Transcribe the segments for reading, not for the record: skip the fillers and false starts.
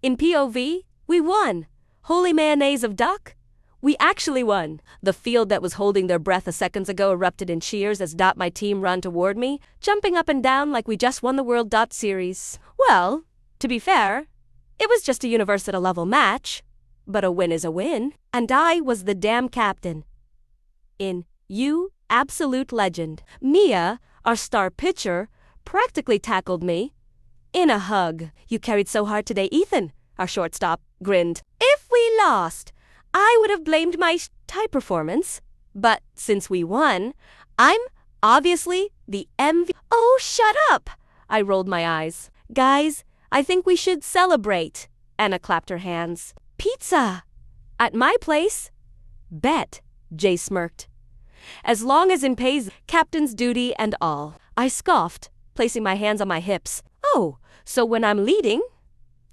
In POV, we won. Holy mayonnaise of duck? We actually won. The field that was holding their breath a seconds ago erupted in cheers as my team ran toward me, jumping up and down like we just won the World Series. Well, to be fair, it was just a university level match, but a win is a win, and I was the damn captain. You absolute legend. Mia, our star pitcher, practically tackled me. In a hug. You carried so hard today, Ethan, our shortstop, grinned. If we lost, I would have blamed my tie performance. But since we won, I'm obviously the MVP. Oh, shut up! I rolled my eyes. Guys, I think we should celebrate. Anna clapped her hands. Pizza! At my place? Bet, Jay smirked. As long as it pays captain's duty and all. I scoffed, placing my hands on my hips. Oh, so when I'm leading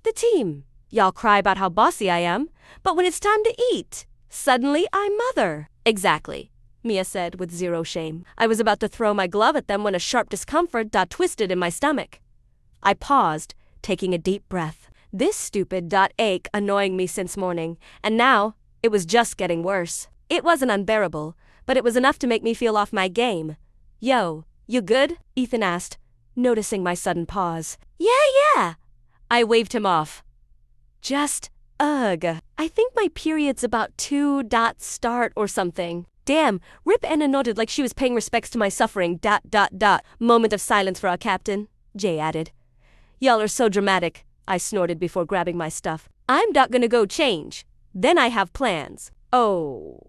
the team, y'all cry about how bossy I am, but when it's time to eat, suddenly I'm mother. Exactly, Mia said with zero shame. I was about to throw my glove at them when a sharp discomfort twisted in my stomach. I paused, taking a deep breath. This stupid ache annoying me since morning, and now it was just getting worse. It wasn't unbearable, but it was enough to make me feel off my game. Yo, you good? Ethan asked, noticing my sudden pause. Yeah. I waved him off. Just, ugh. I think my period's about to start or something. Damn, Rip Anna nodded like she was paying respects to my suffering. Moment of silence for our captain, Jay added. Y'all are so dramatic, I snorted before grabbing my stuff. I'm gonna go change. Then I have plans. Oh,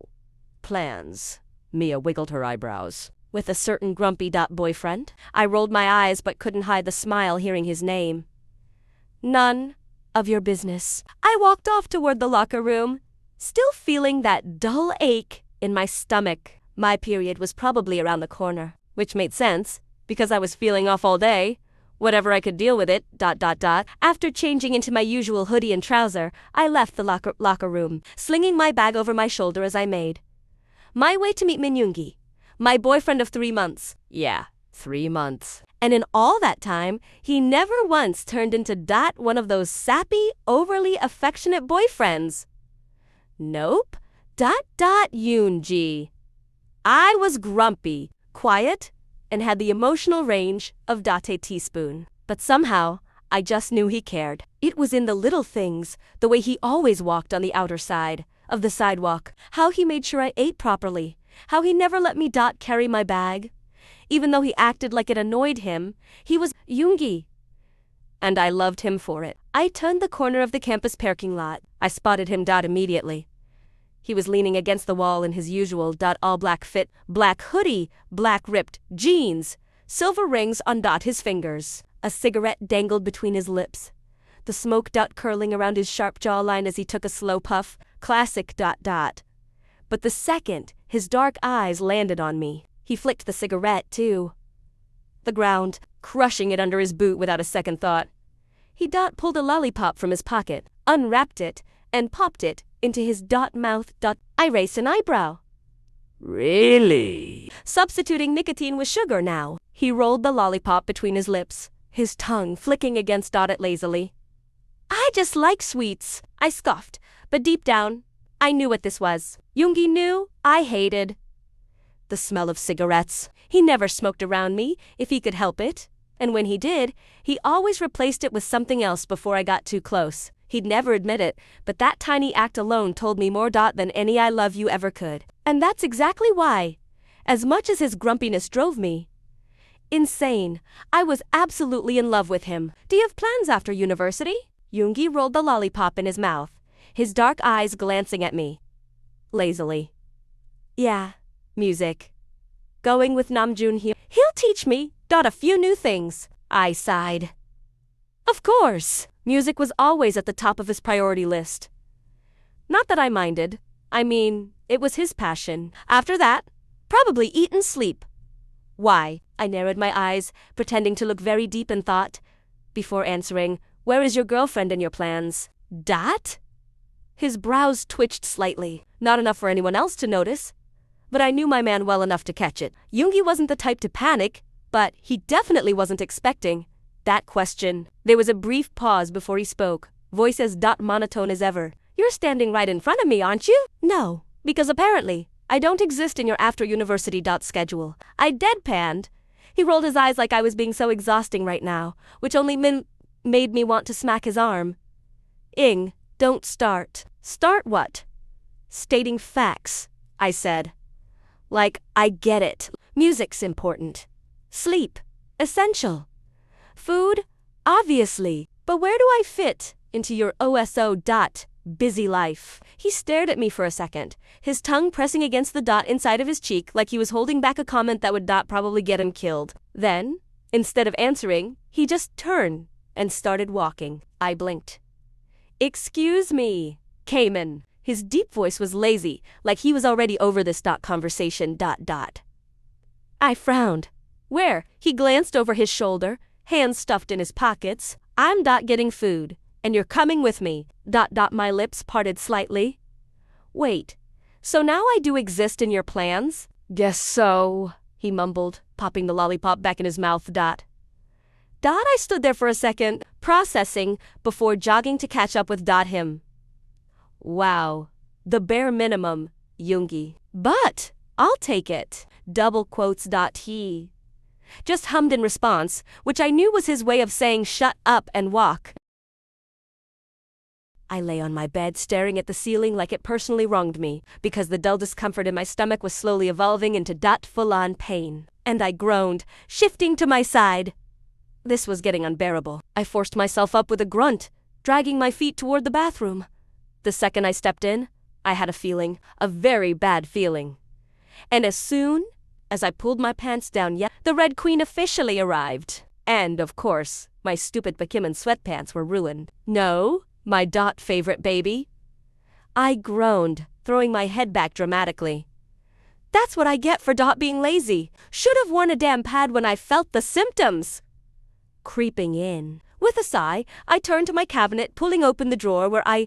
plans. Mia wiggled her eyebrows. With a certain grumpy boyfriend? I rolled my eyes but couldn't hide the smile hearing his name. None of your business. I walked off toward the locker room, still feeling that dull ache in my stomach. My period was probably around the corner, which made sense, because I was feeling off all day. Whatever I could deal with it, After changing into my usual hoodie and trouser, I left the locker room, slinging my bag over my shoulder as I made my way to meet Yoongi, my boyfriend of 3 months. Yeah, 3 months. And in all that time, he never once turned into one of those sappy, overly affectionate boyfriends. Nope. Yoongi. I was grumpy, quiet, and had the emotional range of a teaspoon. But somehow, I just knew he cared. It was in the little things, the way he always walked on the outer side of the sidewalk, how he made sure I ate properly, how he never let me carry my bag. Even though he acted like it annoyed him, he was Yoongi. And I loved him for it. I turned the corner of the campus parking lot. I spotted him immediately. He was leaning against the wall in his usual all-black fit, black hoodie, black ripped jeans, silver rings on his fingers. A cigarette dangled between his lips, the smoke curling around his sharp jawline as he took a slow puff. Classic. But the second his dark eyes landed on me, he flicked the cigarette too. The ground, crushing it under his boot without a second thought. He pulled a lollipop from his pocket, unwrapped it, and popped it into his mouth. I raised an eyebrow. Really? Substituting nicotine with sugar now. He rolled the lollipop between his lips, his tongue flicking against it lazily. I just like sweets, I scoffed, but deep down, I knew what this was. Yoongi knew I hated the smell of cigarettes. He never smoked around me if he could help it, and when he did, he always replaced it with something else before I got too close. He'd never admit it, but that tiny act alone told me more than any I love you ever could. And that's exactly why, as much as his grumpiness drove me insane, I was absolutely in love with him. Do you have plans after university? Yoongi rolled the lollipop in his mouth, his dark eyes glancing at me lazily. Yeah, music. Going with Namjoon here. He'll teach me a few new things. I sighed. Of course, music was always at the top of his priority list. Not that I minded. I mean, it was his passion. After that, probably eat and sleep. Why? I narrowed my eyes, pretending to look very deep in thought, before answering, where is your girlfriend and your plans? His brows twitched slightly, not enough for anyone else to notice. But I knew my man well enough to catch it. Yoongi wasn't the type to panic, but he definitely wasn't expecting that question. There was a brief pause before he spoke. voice as monotone as ever. You're standing right in front of me, aren't you? No, because apparently, I don't exist in your after-university schedule. I deadpanned. He rolled his eyes like I was being so exhausting right now, which only made me want to smack his arm. Ing, don't start. Start what? Stating facts, I said. Like, I get it. Music's important. Sleep, essential. Food, obviously. But where do I fit into your busy life? He stared at me for a second, his tongue pressing against the dot inside of his cheek like he was holding back a comment that would probably get him killed. Then, instead of answering, he just turned and started walking. I blinked. Excuse me, Cayman. His deep voice was lazy, like he was already over this conversation. I frowned. Where? He glanced over his shoulder, hands stuffed in his pockets. I'm getting food, and you're coming with me. My lips parted slightly. Wait, so now I do exist in your plans? Guess so, he mumbled, popping the lollipop back in his mouth. I stood there for a second, processing, before jogging to catch up with him. Wow, the bare minimum, Yoongi. But I'll take it. Double quotes. He just hummed in response, which I knew was his way of saying shut up and walk. I lay on my bed staring at the ceiling like it personally wronged me, because the dull discomfort in my stomach was slowly evolving into full-on pain. And I groaned, shifting to my side. This was getting unbearable. I forced myself up with a grunt, dragging my feet toward the bathroom. The second I stepped in, I had a very bad feeling. And as soon as I pulled my pants down, the Red Queen officially arrived. And, of course, my stupid Bakiman sweatpants were ruined. No, my favorite baby. I groaned, throwing my head back dramatically. That's what I get for being lazy. Should have worn a damn pad when I felt the symptoms. Creeping in. With a sigh, I turned to my cabinet, pulling open the drawer where I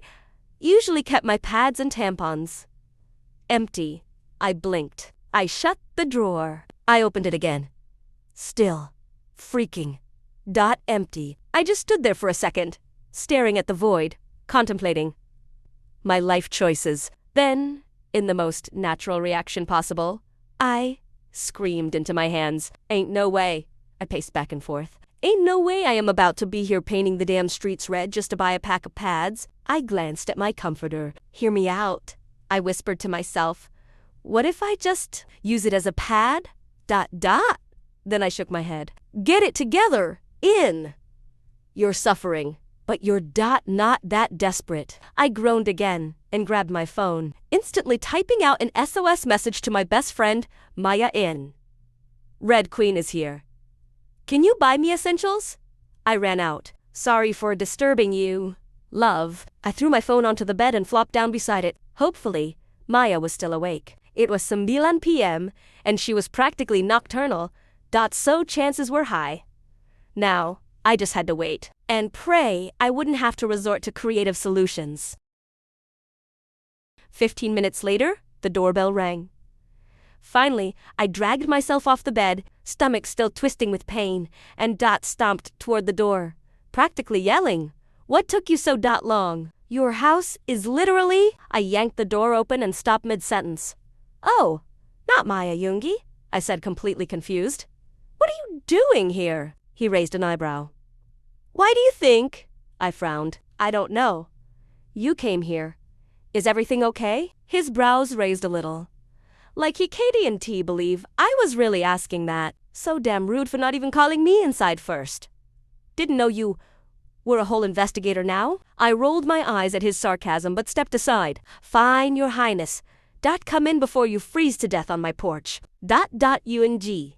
usually kept my pads and tampons. Empty. I blinked. I shut the drawer. I opened it again. Still. Freaking. Empty. I just stood there for a second, staring at the void, contemplating my life choices. Then, in the most natural reaction possible, I screamed into my hands. Ain't no way. I paced back and forth. Ain't no way I am about to be here painting the damn streets red just to buy a pack of pads. I glanced at my comforter. Hear me out, I whispered to myself. What if I just use it as a pad? Then I shook my head. Get it together. In. You're suffering, but you're not that desperate. I groaned again and grabbed my phone, instantly typing out an SOS message to my best friend, Maya. Red Queen is here. Can you buy me essentials? I ran out. Sorry for disturbing you, love. I threw my phone onto the bed and flopped down beside it. Hopefully, Maya was still awake. It was 9 p.m., and she was practically nocturnal. So chances were high. Now, I just had to wait and pray I wouldn't have to resort to creative solutions. 15 minutes later, the doorbell rang. Finally, I dragged myself off the bed, stomach still twisting with pain, and stomped toward the door, practically yelling, "What took you so long? Your house is literally..." I yanked the door open and stopped mid-sentence. "Oh, not Maya, Yoongi," I said, completely confused. "What are you doing here?" He raised an eyebrow. "Why do you think?" I frowned. "I don't know. You came here. Is everything okay?" His brows raised a little. Like he KD&T believe I was really asking that. So damn rude for not even calling me inside first. Didn't know you were a whole investigator now? I rolled my eyes at his sarcasm but stepped aside. "Fine, your highness. Come in before you freeze to death on my porch. Yoongi.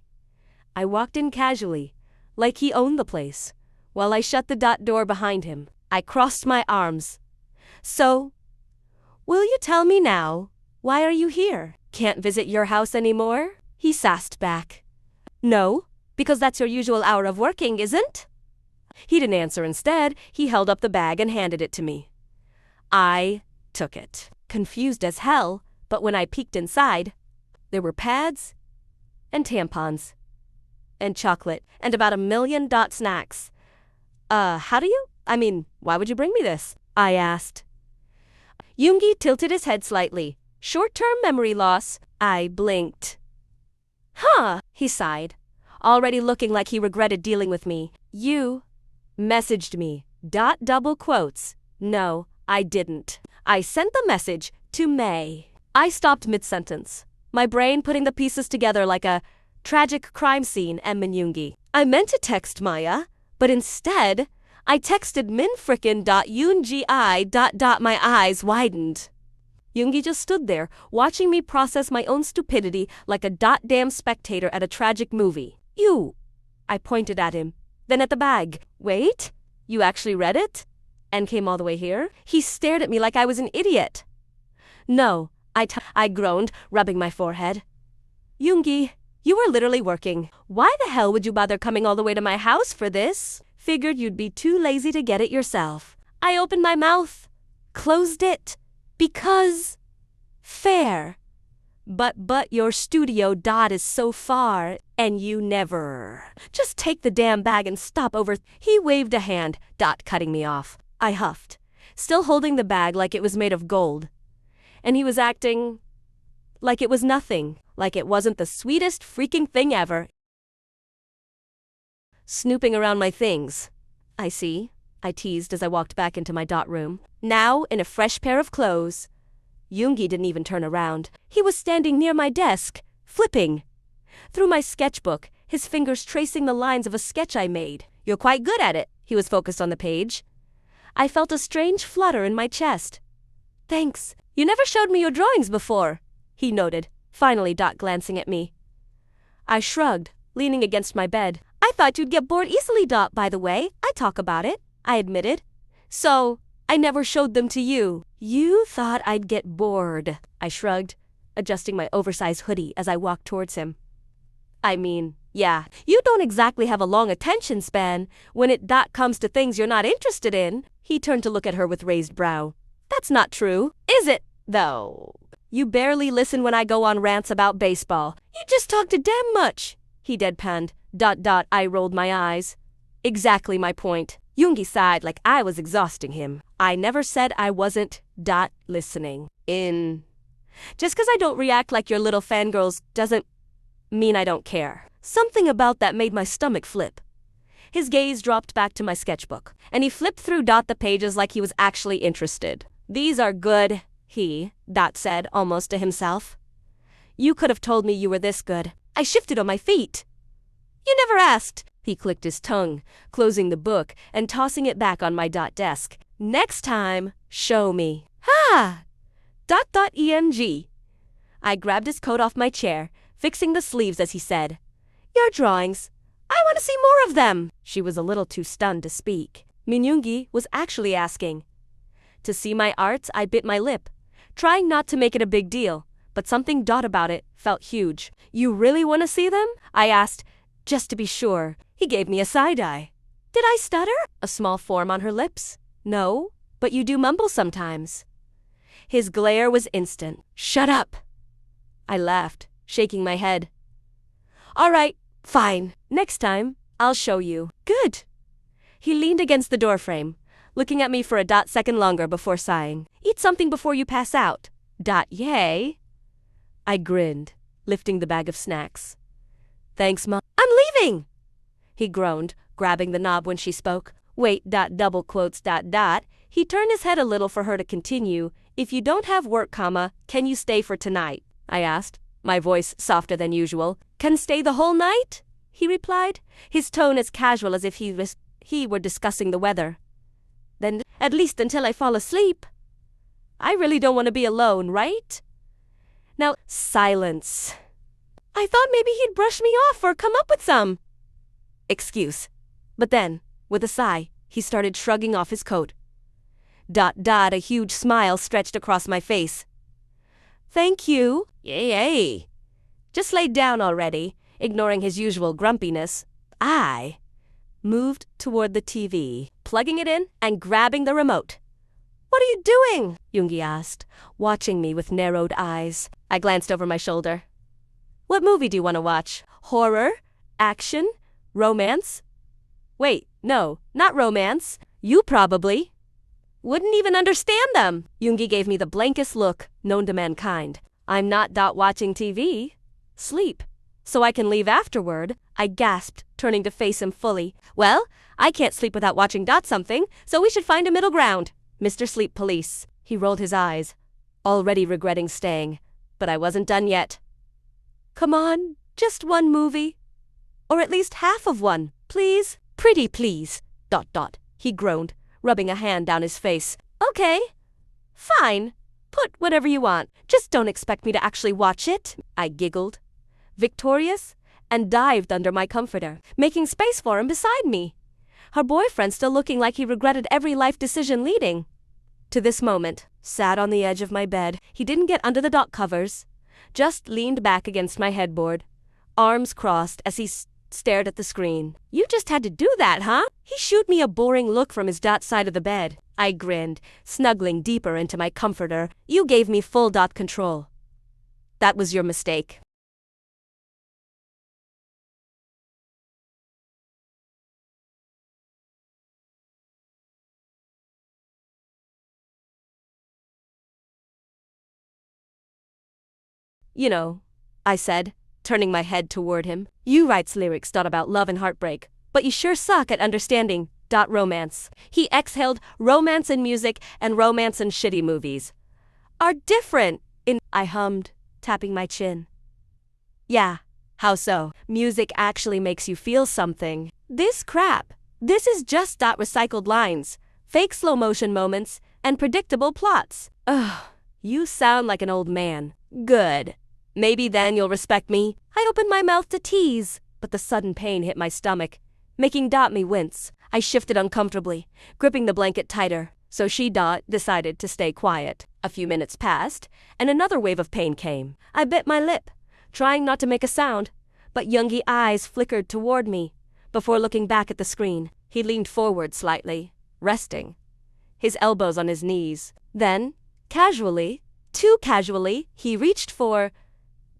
I walked in casually, like he owned the place, while I shut the door behind him. I crossed my arms. "So, will you tell me now, why are you here? Can't visit your house anymore?" He sassed back. "No, because that's your usual hour of working, isn't?" He didn't answer. Instead, he held up the bag and handed it to me. I took it, confused as hell, but when I peeked inside, there were pads and tampons and chocolate and about 1 million snacks. How do you I mean, why would you bring me this? I asked. Yoongi tilted his head slightly. Short-term memory loss. I blinked. Huh, he sighed, already looking like he regretted dealing with me. You messaged me. Double quotes. No, I didn't. I sent the message to May. I stopped mid-sentence, my brain putting the pieces together like a tragic crime scene. Yoongi. I meant to text Maya, but instead, I texted Yoongi. My eyes widened. Yoongi just stood there, watching me process my own stupidity like a damn spectator at a tragic movie. You! I pointed at him, then at the bag. Wait, you actually read it? And came all the way here? He stared at me like I was an idiot. No, I groaned, rubbing my forehead. Yoongi, you were literally working. Why the hell would you bother coming all the way to my house for this? Figured you'd be too lazy to get it yourself. I opened my mouth, closed it, because fair. But your studio is so far, and you never. Just take the damn bag and stop over. He waved a hand, cutting me off. I huffed, still holding the bag like it was made of gold. And he was acting like it was nothing, like it wasn't the sweetest freaking thing ever. Snooping around my things. I see, I teased as I walked back into my room. Now in a fresh pair of clothes. Yoongi didn't even turn around. He was standing near my desk, flipping through my sketchbook, his fingers tracing the lines of a sketch I made. You're quite good at it. He was focused on the page. I felt a strange flutter in my chest. Thanks. You never showed me your drawings before, he noted, finally glancing at me. I shrugged, leaning against my bed. I thought you'd get bored easily, by the way. I talk about it, I admitted. So, I never showed them to you. You thought I'd get bored, I shrugged, adjusting my oversized hoodie as I walked towards him. I mean, yeah, you don't exactly have a long attention span when it comes to things you're not interested in. He turned to look at her with raised brow. That's not true, is it, though? You barely listen when I go on rants about baseball. You just talk too damn much, he deadpanned. I rolled my eyes. Exactly my point. Yoongi sighed like I was exhausting him. I never said I wasn't, listening. Just because I don't react like your little fangirls doesn't mean I don't care. Something about that made my stomach flip. His gaze dropped back to my sketchbook, and he flipped through the pages like he was actually interested. These are good, he said, almost to himself. You could have told me you were this good. I shifted on my feet. You never asked. He clicked his tongue, closing the book and tossing it back on my desk. Next time, show me. Ha! ENG. I grabbed his coat off my chair, fixing the sleeves as he said, Your drawings. I want to see more of them. She was a little too stunned to speak. Yoongi was actually asking. To see my arts, I bit my lip, trying not to make it a big deal, but something about it felt huge. You really want to see them? I asked, just to be sure. He gave me a side-eye. Did I stutter? A small form on her lips. No, but you do mumble sometimes. His glare was instant. Shut up. I laughed, shaking my head. All right, fine. Next time, I'll show you. Good. He leaned against the doorframe, looking at me for a second longer before sighing. Eat something before you pass out. Yay. I grinned, lifting the bag of snacks. Thanks, Mom. I'm leaving! He groaned, grabbing the knob when she spoke. Wait, double quotes, He turned his head a little for her to continue. If you don't have work, can you stay for tonight? I asked, my voice softer than usual. Can stay the whole night? He replied, his tone as casual as if he were discussing the weather. Then, at least until I fall asleep. I really don't want to be alone, right? Now, silence. I thought maybe he'd brush me off or come up with some excuse. But then, with a sigh, he started shrugging off his coat. A huge smile stretched across my face. Thank you. Yay. Just laid down already, ignoring his usual grumpiness. I moved toward the TV, plugging it in and grabbing the remote. What are you doing? Yoongi asked, watching me with narrowed eyes. I glanced over my shoulder. What movie do you want to watch? Horror? Action? Romance? Wait, no, not romance. You probably wouldn't even understand them. Yoongi gave me the blankest look known to mankind. I'm not watching TV. Sleep. So I can leave afterward, I gasped, turning to face him fully. Well, I can't sleep without watching something, so we should find a middle ground. Mr. Sleep Police. He rolled his eyes, already regretting staying. But I wasn't done yet. Come on, just one movie. Or at least half of one, please. Pretty please. ... He groaned, rubbing a hand down his face. Okay. Fine. Put whatever you want. Just don't expect me to actually watch it. I giggled, victorious, and dived under my comforter, making space for him beside me. Her boyfriend still looking like he regretted every life decision leading to this moment. Sat on the edge of my bed. He didn't get under the covers, just leaned back against my headboard, arms crossed as he stared at the screen. You just had to do that, huh? He shoot me a boring look from his side of the bed. I grinned, snuggling deeper into my comforter. You gave me full control. That was your mistake. You know, I said, turning my head toward him. You writes lyrics about love and heartbreak, but you sure suck at understanding romance. He exhaled. Romance and music and romance and shitty movies are different I hummed, tapping my chin. Yeah, how so? Music actually makes you feel something. This crap. This is just recycled lines, fake slow motion moments, and predictable plots. Ugh, you sound like an old man. Good. Maybe then you'll respect me. I opened my mouth to tease, but the sudden pain hit my stomach, making me wince. I shifted uncomfortably, gripping the blanket tighter, so she decided to stay quiet. A few minutes passed, and another wave of pain came. I bit my lip, trying not to make a sound, but Yoongi's eyes flickered toward me. Before looking back at the screen, he leaned forward slightly, resting, his elbows on his knees. Then, casually, too casually, he reached for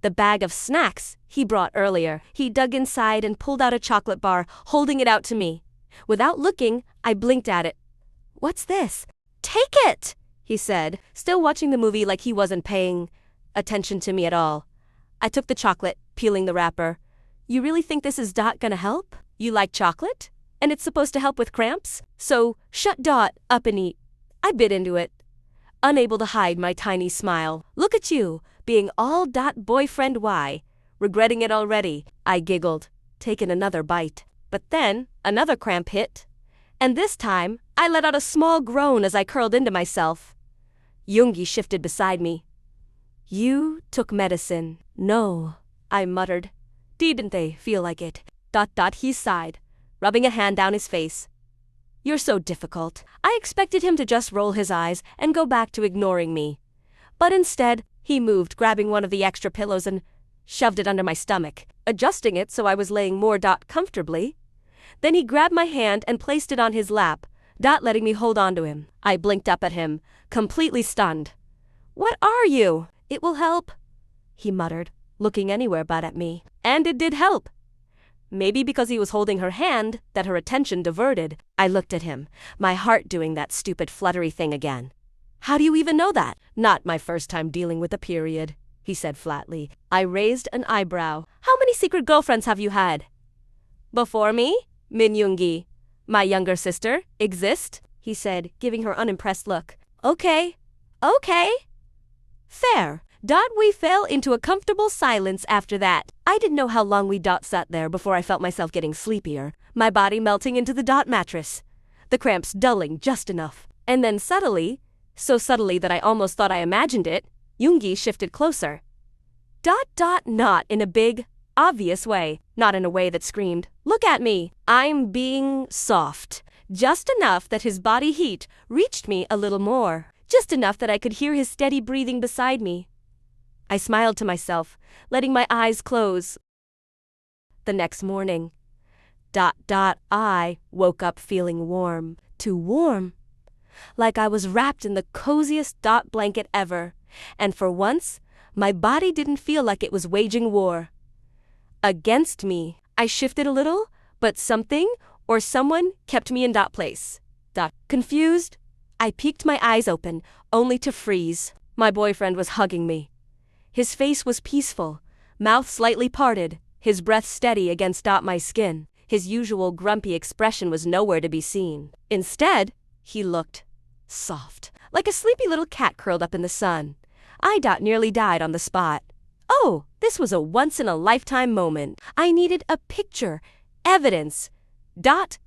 the bag of snacks he brought earlier. He dug inside and pulled out a chocolate bar, holding it out to me. Without looking, I blinked at it. What's this? Take it, he said, still watching the movie like he wasn't paying attention to me at all. I took the chocolate, peeling the wrapper. You really think this is gonna help? You like chocolate? And it's supposed to help with cramps? So, shut up and eat. I bit into it, unable to hide my tiny smile. Look at you, being all boyfriend regretting it already. I giggled, taking another bite. But then, another cramp hit. And this time, I let out a small groan as I curled into myself. Yoongi shifted beside me. You took medicine. No, I muttered. Didn't they feel like it? He sighed, rubbing a hand down his face. You're so difficult. I expected him to just roll his eyes and go back to ignoring me. But instead, he moved, grabbing one of the extra pillows and shoved it under my stomach, adjusting it so I was laying more comfortably. Then he grabbed my hand and placed it on his lap, letting me hold on to him. I blinked up at him, completely stunned. What are you? It will help, he muttered, looking anywhere but at me. And it did help. Maybe because he was holding her hand that her attention diverted. I looked at him, my heart doing that stupid fluttery thing again. How do you even know that? Not my first time dealing with a period, he said flatly. I raised an eyebrow. How many secret girlfriends have you had? Before me? Min Yoongi, my younger sister, exist, he said, giving her unimpressed look. Okay. Fair. We fell into a comfortable silence after that. I didn't know how long we sat there before I felt myself getting sleepier, my body melting into the mattress, the cramps dulling just enough. And then subtly, so subtly that I almost thought I imagined it, Yoongi shifted closer. Not in a big, obvious way, not in a way that screamed, look at me, I'm being soft. Just enough that his body heat reached me a little more. Just enough that I could hear his steady breathing beside me. I smiled to myself, letting my eyes close. The next morning, I woke up feeling warm, too warm. Like I was wrapped in the coziest blanket ever, and for once, my body didn't feel like it was waging war against me. I shifted a little, but something or someone kept me in that place. Confused, I peeked my eyes open, only to freeze. My boyfriend was hugging me. His face was peaceful, mouth slightly parted, his breath steady against my skin. His usual grumpy expression was nowhere to be seen. Instead, he looked soft, like a sleepy little cat curled up in the sun. I nearly died on the spot. Oh, this was a once-in-a-lifetime moment. I needed a picture, evidence,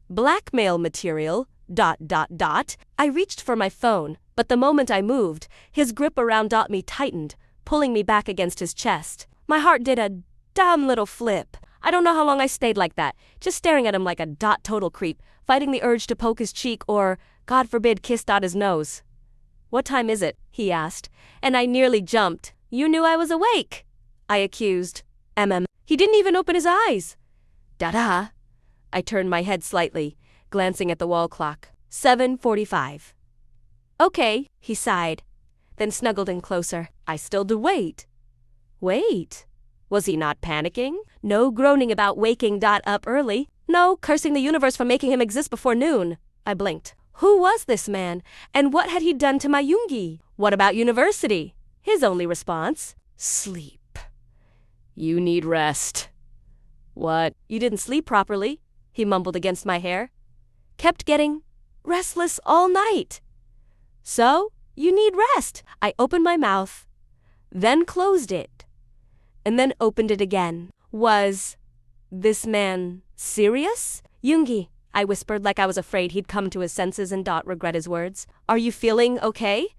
blackmail material, I reached for my phone, but the moment I moved, his grip around me tightened, pulling me back against his chest. My heart did a dumb little flip. I don't know how long I stayed like that, just staring at him like a total creep, fighting the urge to poke his cheek or, God forbid, kiss his nose. "What time is it?" he asked, and I nearly jumped. "You knew I was awake," I accused. He didn't even open his eyes. Da-da. I turned my head slightly, glancing at the wall clock. 7:45. "Okay," he sighed, then snuggled in closer. I still do wait. Wait. Was he not panicking? No groaning about waking up early. No cursing the universe for making him exist before noon. I blinked. Who was this man, and what had he done to my Yoongi? What about university? His only response: sleep. You need rest. What? You didn't sleep properly, he mumbled against my hair. Kept getting restless all night. So, you need rest. I opened my mouth, then closed it, and then opened it again. Was this man serious? Yoongi, I whispered like I was afraid he'd come to his senses and regret his words. Are you feeling okay?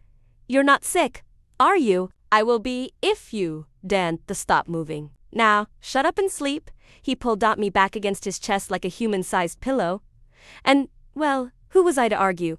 You're not sick, are you? I will be if you stop moving. Now, shut up and sleep. He pulled me back against his chest like a human-sized pillow. And, well, who was I to argue?